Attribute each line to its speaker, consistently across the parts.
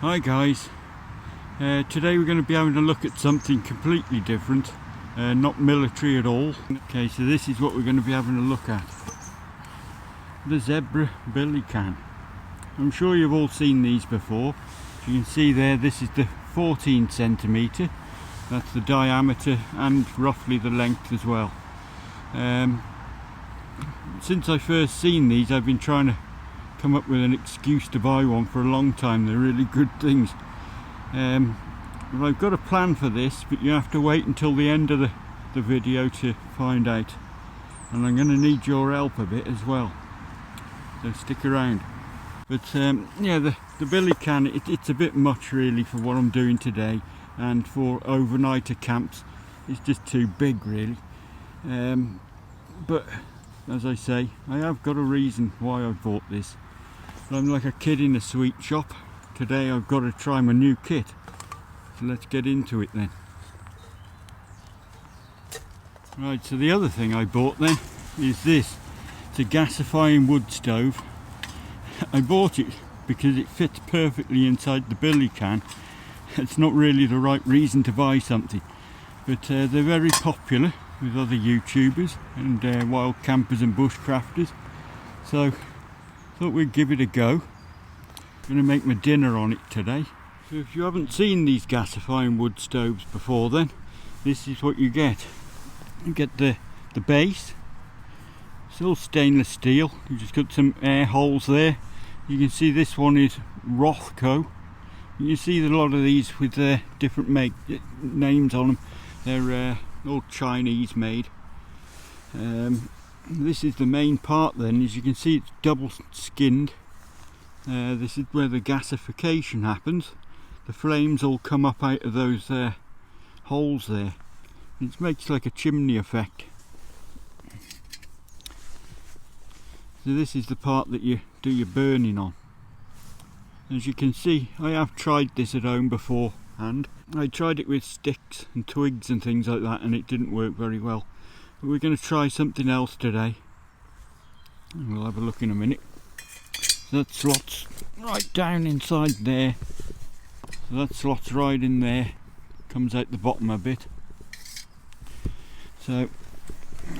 Speaker 1: Hi guys, today we're going to be having a look at something completely different, not military at all. Okay, so this is what we're going to be having a look at. The zebra billy can. I'm sure you've all seen these before. As you can see there, this is the 14 centimetre. That's the diameter and roughly the length as well. Since I first seen these, I've been trying to come up with an excuse to buy one for a long time. They're really good things. Well, I've got a plan for this, but you have to wait until the end of the video to find out. And I'm going to need your help a bit as well, so stick around. But yeah, the billy can, it's a bit much really for what I'm doing today, and for overnighter camps it's just too big really. But as I say, I have got a reason why I bought this. I'm like a kid in a sweet shop. Today I've got to try my new kit. So let's get into it then. Right, so the other thing I bought then is this. It's a Gasifying wood stove. I bought it because it fits perfectly inside the billy can. It's not really the right reason to buy something, but they're very popular with other YouTubers and wild campers and bushcrafters. So thought we'd give it a go. I'm going to make my dinner on it today. So if you haven't seen these Gasifying wood stoves before, then this is what you get. You get the base. It's all stainless steel. You just got some air holes there. You can see this one is Rothco. You see a lot of these with different names on them. They're all Chinese made. This is the main part then. As you can see, it's double skinned. This is where the gasification happens. The flames all come up out of those holes there. It makes like a chimney effect. So this is the part that you do your burning on. As you can see, I have tried this at home beforehand. I tried it with sticks and twigs and things like that, and it didn't work very well. But we're going to try something else today. And we'll have a look in a minute. So that slots right down inside there. So that slots right in there. Comes out the bottom a bit. So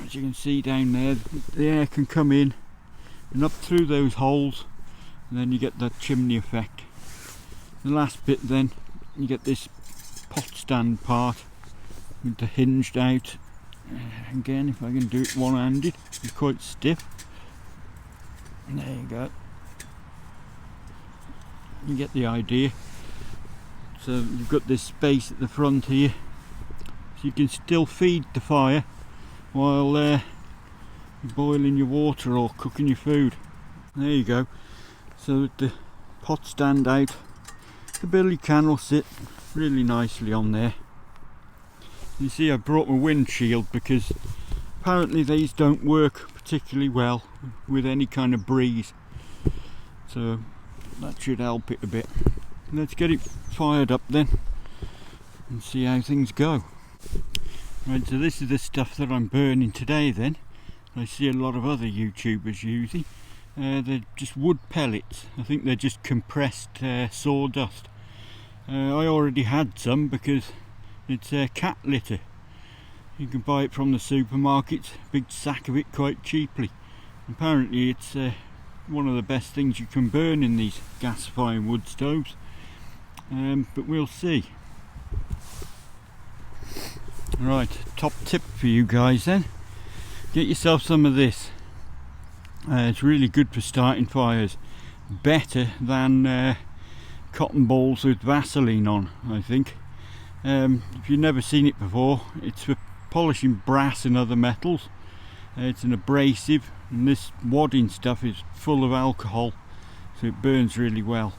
Speaker 1: as you can see down there, the air can come in and up through those holes, and then you get that chimney effect. The last bit then, you get this pot stand part with the hinged out. Again, if I can do it one-handed, it's quite stiff. There you go. You get the idea. So you've got this space at the front here, so you can still feed the fire while you're boiling your water or cooking your food. There you go. So with the pot stand out, the billy can will sit really nicely on there. You see, I brought my windshield because apparently these don't work particularly well with any kind of breeze, so that should help it a bit. Let's get it fired up then and see how things go. Right, so this is the stuff that I'm burning today then. I see a lot of other YouTubers using. They're just wood pellets. I think they're just compressed sawdust. I already had some because it's cat litter. You can buy it from the supermarkets, big sack of it quite cheaply. Apparently it's one of the best things you can burn in these Gasifying wood stoves, but we'll see. Right, top tip for you guys then, get yourself some of this. It's really good for starting fires, better than cotton balls with Vaseline on, I think. If you've never seen it before, it's for polishing brass and other metals. It's an abrasive, and this wadding stuff is full of alcohol, so it burns really well.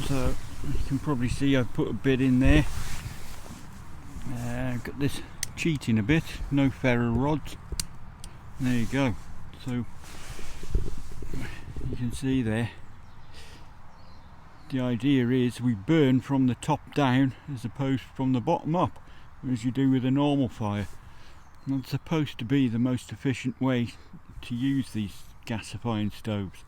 Speaker 1: So you can probably see I've put a bit in there. I've got this cheating a bit, no ferro rods. There you go. So you can see there, the idea is we burn from the top down as opposed from the bottom up, as you do with a normal fire. And that's supposed to be the most efficient way to use these Gasifying stoves.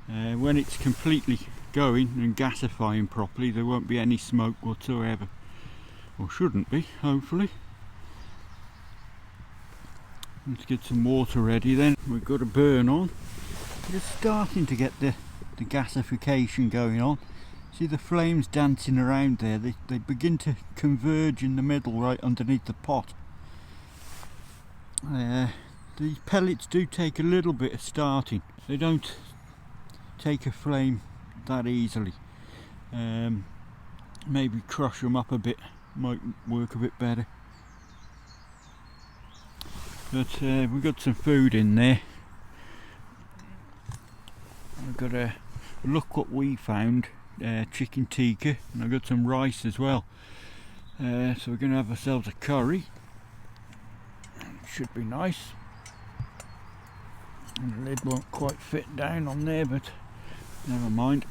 Speaker 1: When it's completely going and gasifying properly, there won't be any smoke whatsoever, or shouldn't be, hopefully. Let's get some water ready then. We've got a burn on. Just starting to get the gasification going on. See the flames dancing around there, they begin to converge in the middle right underneath the pot. The pellets do take a little bit of starting. They don't take a flame that easily. Maybe crush them up a bit, might work a bit better. But we've got some food in there. I've got a look what we found, chicken tikka, and I've got some rice as well. So we're going to have ourselves a curry. Should be nice. And the lid won't quite fit down on there, but never mind.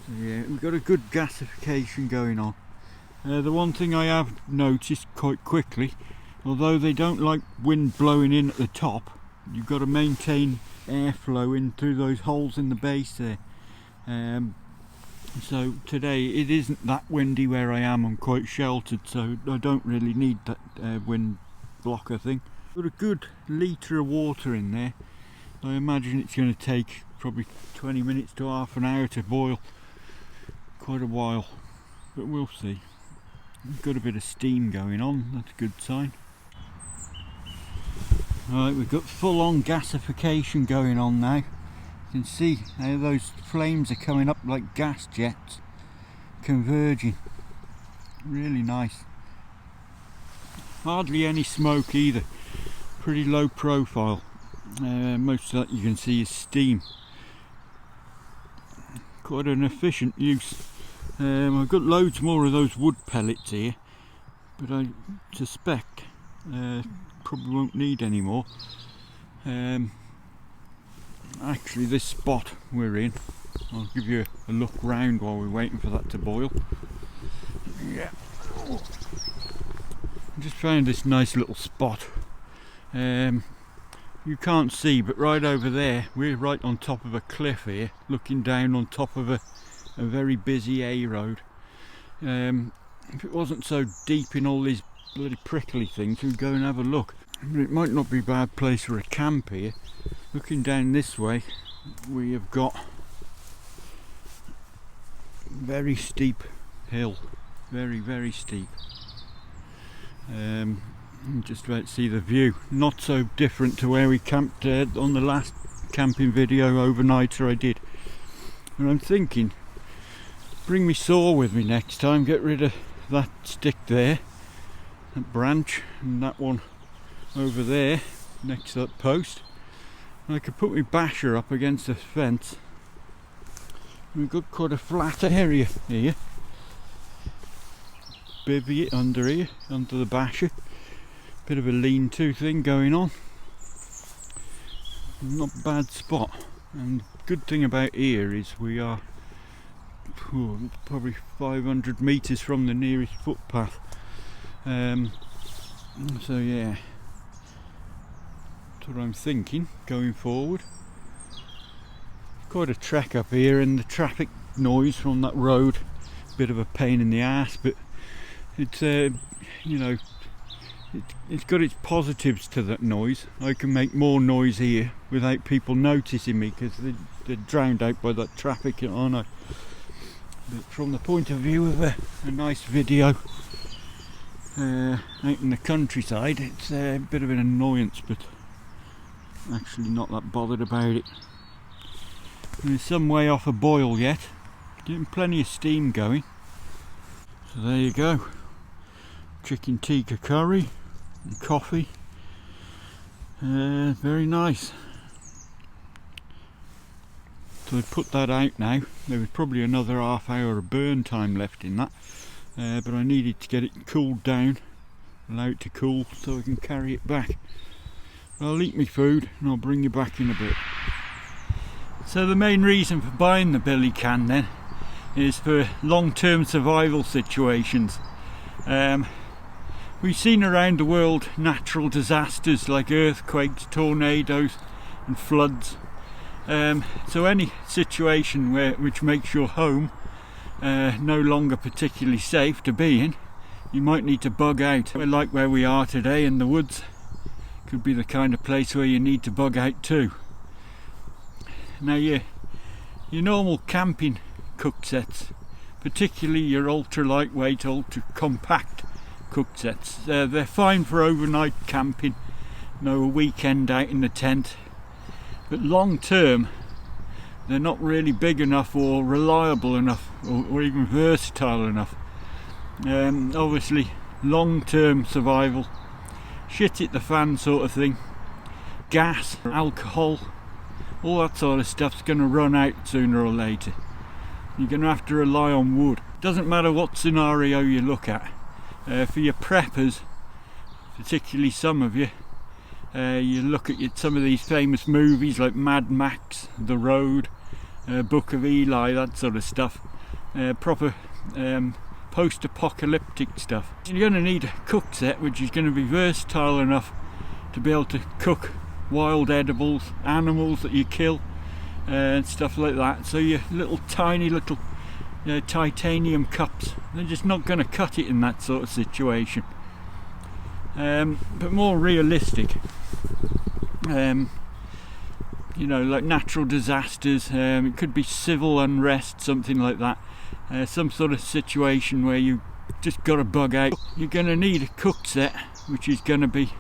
Speaker 1: So yeah, we've got a good gasification going on. The one thing I have noticed quite quickly, although they don't like wind blowing in at the top, you've got to maintain airflow in through those holes in the base there. So today it isn't that windy where I am. I'm quite sheltered, so I don't really need that wind blocker thing. Got a good litre of water in there. I imagine it's going to take probably 20 minutes to half an hour to boil. Quite a while, but we'll see. We've got a bit of steam going on, that's a good sign. Right, we've got full on gasification going on now. You can see how those flames are coming up like gas jets, converging. Really nice. Hardly any smoke either, pretty low profile. Most of that you can see is steam. Quite an efficient use. I've got loads more of those wood pellets here, but I suspect probably won't need any more. Actually, this spot we're in, I'll give you a look round while we're waiting for that to boil. Yeah, I just found this nice little spot. You can't see, but right over there, we're right on top of a cliff here, looking down on top of a very busy A road. If it wasn't so deep in all these bloody prickly things, we'd go and have a look. But it might not be a bad place for a camp here. Looking down this way, we have got very steep hill, very steep. Just about to see the view. Not so different to where we camped on the last camping video overnighter I did. And I'm thinking, bring me saw with me next time, get rid of that stick there, that branch, and that one over there next to that post. And I could put my basher up against the fence. We've got quite a flat area here. Bivvy it under here, under the basher. Bit of a lean-to thing going on. Not a bad spot. And good thing about here is we are probably 500 metres from the nearest footpath. So yeah, that's what I'm thinking going forward. Quite a trek up here, and the traffic noise from that road, bit of a pain in the ass, but it's you know, it's got its positives to that noise. I can make more noise here without people noticing me, because they're drowned out by that traffic, aren't I? But from the point of view of a nice video out in the countryside, it's a bit of an annoyance, but actually not that bothered about it. There's some way off a boil yet, getting plenty of steam going. So there you go, chicken tikka curry and coffee. Very nice. So I put that out now. There was probably another half hour of burn time left in that, but I needed to get it cooled down, allow it to cool so I can carry it back. I'll eat my food and I'll bring you back in a bit. So the main reason for buying the billy can then is for long-term survival situations. We've seen around the world natural disasters like earthquakes, tornadoes and floods, So any situation which makes your home no longer particularly safe to be in, you might need to bug out. Like where we are today in the woods, could be the kind of place where you need to bug out too. Now your normal camping cook sets, particularly your ultra lightweight, ultra compact cook sets, they're fine for overnight camping, a weekend out in the tent, but long term they're not really big enough or reliable enough or even versatile enough. Obviously long term survival, shit at the fan sort of thing, gas, alcohol, all that sort of stuff's going to run out sooner or later. You're going to have to rely on wood. Doesn't matter what scenario you look at. For your preppers, particularly some of you, you look at some of these famous movies like Mad Max, The Road, Book of Eli, that sort of stuff. Proper post-apocalyptic stuff. You're going to need a cook set which is going to be versatile enough to be able to cook wild edibles, animals that you kill, and stuff like that. So your tiny little titanium cups, they're just not going to cut it in that sort of situation. But more realistic, like natural disasters, it could be civil unrest, something like that, some sort of situation where you just got to bug out. You're going to need a cook set which is going to be,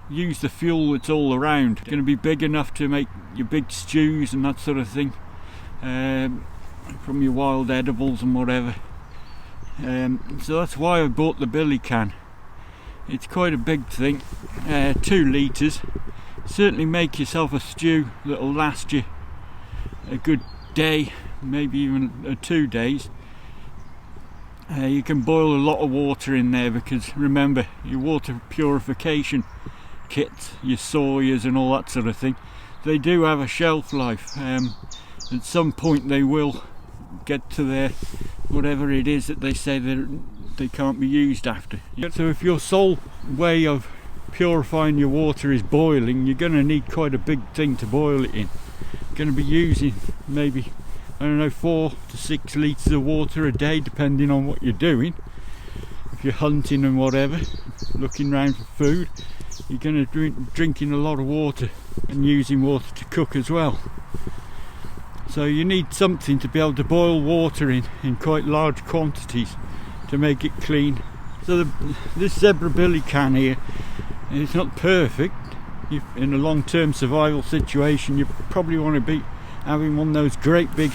Speaker 1: use the fuel that's all around. It's going to be big enough to make your big stews and that sort of thing, from your wild edibles and whatever. So that's why I bought the billy can. It's quite a big thing, 2 litres. Certainly make yourself a stew that'll last you a good day, maybe even 2 days. You can boil a lot of water in there, because remember, your water purification kits, your Sawyers and all that sort of thing, they do have a shelf life. At some point they will get to their whatever it is that they say they can't be used after. So if your sole way of purifying your water is boiling, you're going to need quite a big thing to boil it in. You're going to be using maybe, 4 to 6 litres of water a day, depending on what you're doing. If you're hunting and whatever, looking around for food, you're going to be drinking a lot of water and using water to cook as well. So you need something to be able to boil water in quite large quantities to make it clean. So this zebra billy can here, it's not perfect. In a long-term survival situation, you probably want to be having one of those great big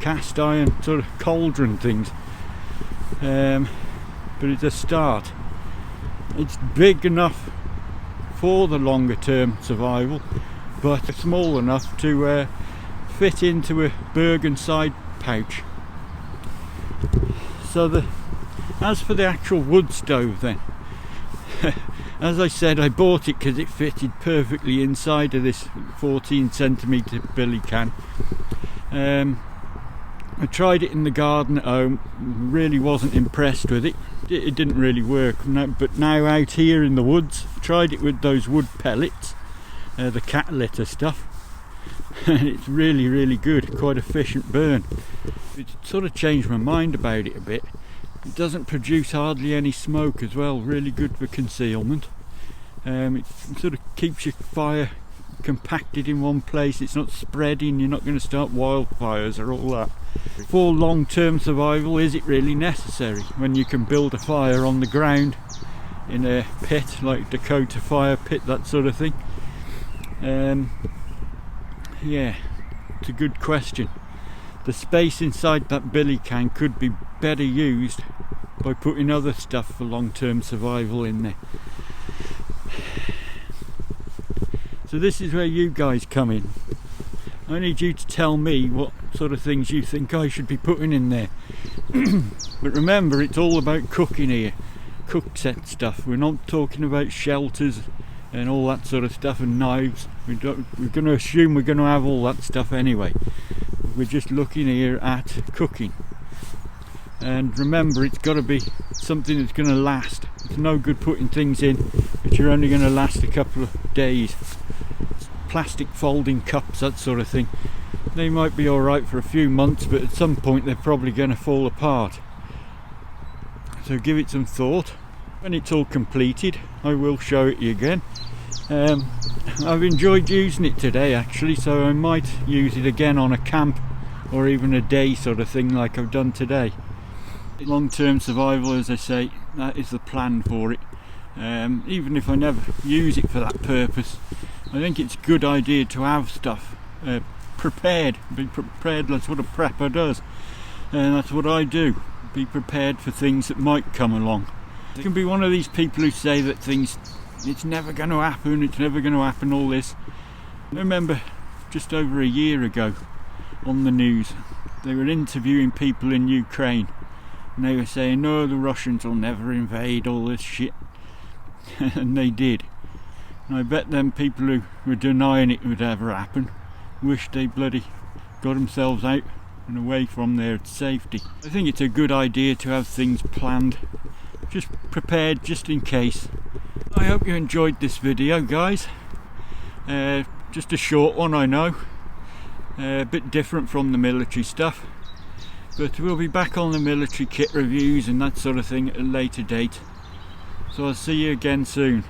Speaker 1: cast iron sort of cauldron things, but it's a start. It's big enough for the longer term survival, but small enough to fit into a Bergen side pouch. So as for the actual wood stove then, as I said, I bought it because it fitted perfectly inside of this 14cm billy can. I tried it in the garden at home, really wasn't impressed with it. It didn't really work. But now out here in the woods, tried it with those wood pellets, the cat litter stuff, and it's really, really good, quite efficient burn. It sort of changed my mind about it a bit. It doesn't produce hardly any smoke as well, really good for concealment. It sort of keeps your fire compacted in one place, it's not spreading, you're not going to start wildfires or all that. For long-term survival, is it really necessary when you can build a fire on the ground in a pit, like Dakota fire pit, that sort of thing? Yeah, it's a good question. The space inside that billy can could be better used by putting other stuff for long-term survival in there. So this is where you guys come in. I need you to tell me what sort of things you think I should be putting in there. But remember, it's all about cooking here, cook set stuff. We're not talking about shelters and all that sort of stuff and knives. We're going to assume we're going to have all that stuff anyway. We're just looking here at cooking. And remember, it's got to be something that's going to last. It's no good putting things in which are only going to last a couple of days. plastic folding cups, that sort of thing. They might be alright for a few months, but at some point they're probably going to fall apart. So give it some thought. When it's all completed, I will show it you again. I've enjoyed using it today actually, so I might use it again on a camp or even a day sort of thing like I've done today. Long-term survival, as I say, that is the plan for it. Even if I never use it for that purpose, I think it's a good idea to have stuff prepared. Be prepared, that's what a prepper does, and that's what I do. Be prepared for things that might come along. You can be one of these people who say that things, it's never going to happen, all this. I remember just over a year ago on the news, they were interviewing people in Ukraine, and they were saying, no, the Russians will never invade, all this shit. And they did. And I bet them people who were denying it would ever happen wish they bloody got themselves out and away from their safety. I think it's a good idea to have things planned, just prepared just in case. I hope you enjoyed this video, guys. Just a short one, I know, a bit different from the military stuff, but we'll be back on the military kit reviews and that sort of thing at a later date. So I'll see you again soon.